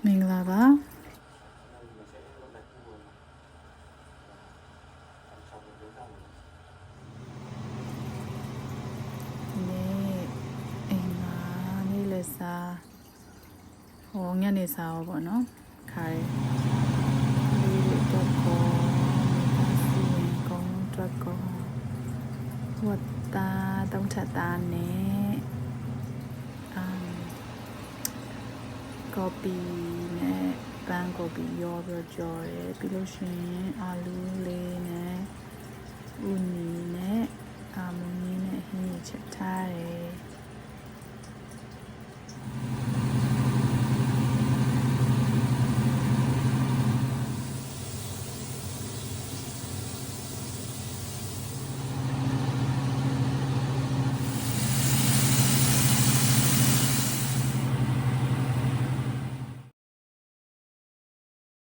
မင်္ဂလာပါနေ့အိမ်မှာနေ့လက်စားဟိုညနေစားရောပေါ့နော်ခါရီလေးတော့ကောမိသားစုဝင်ကောင်းတော့ကောဝတ်တာတုံးထတာနဲ့ကော်ပီနဲ့ပန်းကော်ပီရောပြီးတော့ကြော်တယ်ပြီးလို့ရှိရင်အာလူးလေးနဲ့ဦးနီနဲ့မွန်ကြီးနဲ့ဟင်းချက်ထားတယ်